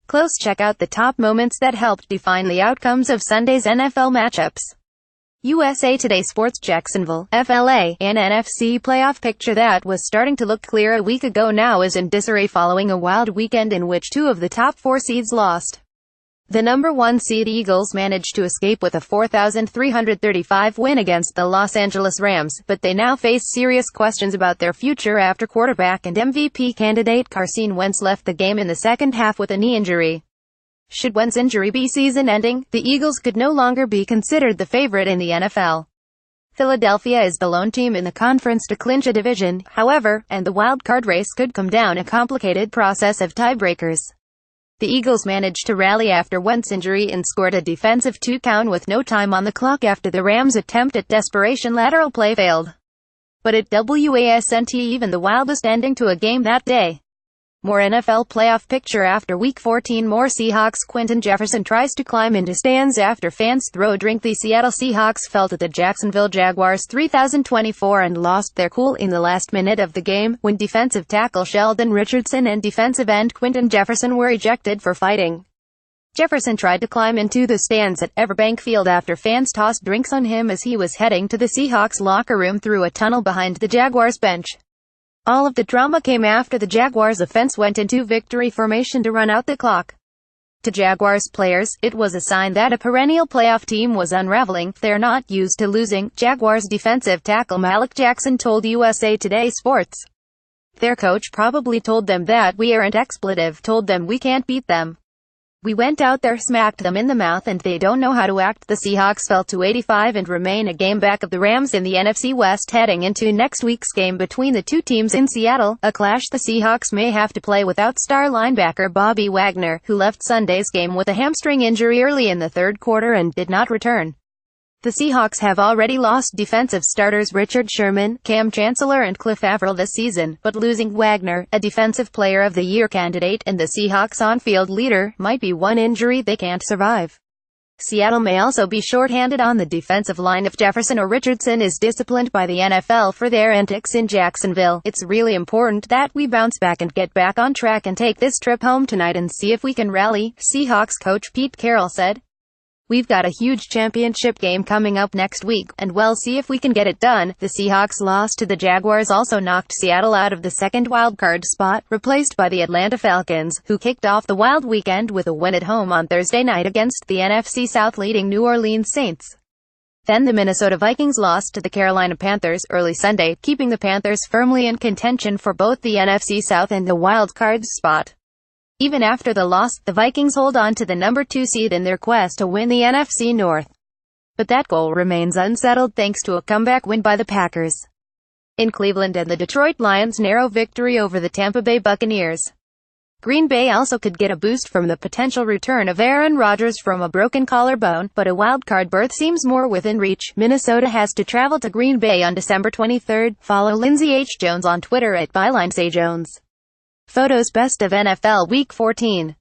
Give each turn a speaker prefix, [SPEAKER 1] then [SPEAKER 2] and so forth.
[SPEAKER 1] close. Check out the top moments that helped define the outcomes of Sunday's NFL matchups. USA Today Sports. Jacksonville, FLA, an NFC playoff picture that was starting to look clear a week ago now is in disarray following a wild weekend in which two of the top four seeds lost. The number one seed Eagles managed to escape with a 4,335 win against the Los Angeles Rams, but they now face serious questions about their future after quarterback and MVP candidate Carson Wentz left the game in the second half with a knee injury. Should Wentz's injury be season-ending, the Eagles could no longer be considered the favorite in the NFL. Philadelphia is the lone team in the conference to clinch a division, however, and the wild card race could come down a complicated process of tiebreakers. The Eagles managed to rally after Wentz's injury and scored a defensive two-count with no time on the clock after the Rams' attempt at desperation lateral play failed. But it wasn't even the wildest ending to a game that day. More NFL playoff picture after Week 14. More Seahawks. Quinton Jefferson tries to climb into stands after fans throw a drink. The Seattle Seahawks fell to the Jacksonville Jaguars 3,024 and lost their cool in the last minute of the game, when defensive tackle Sheldon Richardson and defensive end Quinton Jefferson were ejected for fighting. Jefferson tried to climb into the stands at Everbank Field after fans tossed drinks on him as he was heading to the Seahawks locker room through a tunnel behind the Jaguars bench. All of the drama came after the Jaguars offense went into victory formation to run out the clock. To Jaguars players, it was a sign that a perennial playoff team was unraveling. They're not used to losing, Jaguars defensive tackle Malik Jackson told USA Today Sports. Their coach probably told them that we aren't expletive, told them we can't beat them. We went out there, smacked them in the mouth, and they don't know how to act. The Seahawks fell to 85 and remain a game back of the Rams in the NFC West heading into next week's game between the two teams in Seattle, a clash the Seahawks may have to play without star linebacker Bobby Wagner, who left Sunday's game with a hamstring injury early in the third quarter and did not return. The Seahawks have already lost defensive starters Richard Sherman, Cam Chancellor and Cliff Avril this season, but losing Wagner, a Defensive Player of the Year candidate and the Seahawks on-field leader, might be one injury they can't survive. Seattle may also be short-handed on the defensive line if Jefferson or Richardson is disciplined by the NFL for their antics in Jacksonville. It's really important that we bounce back and get back on track and take this trip home tonight and see if we can rally, Seahawks coach Pete Carroll said. We've got a huge championship game coming up next week, and we'll see if we can get it done. The Seahawks' loss to the Jaguars also knocked Seattle out of the second wildcard spot, replaced by the Atlanta Falcons, who kicked off the wild weekend with a win at home on Thursday night against the NFC South leading New Orleans Saints. Then the Minnesota Vikings lost to the Carolina Panthers early Sunday, keeping the Panthers firmly in contention for both the NFC South and the wildcard spot. Even after the loss, the Vikings hold on to the number 2 seed in their quest to win the NFC North. But that goal remains unsettled thanks to a comeback win by the Packers in Cleveland and the Detroit Lions' narrow victory over the Tampa Bay Buccaneers. Green Bay also could get a boost from the potential return of Aaron Rodgers from a broken collarbone, but a wildcard berth seems more within reach. Minnesota has to travel to Green Bay on December 23rd. Follow Lindsay H. Jones on Twitter at BylineSayJones. Photos Best of NFL Week 14.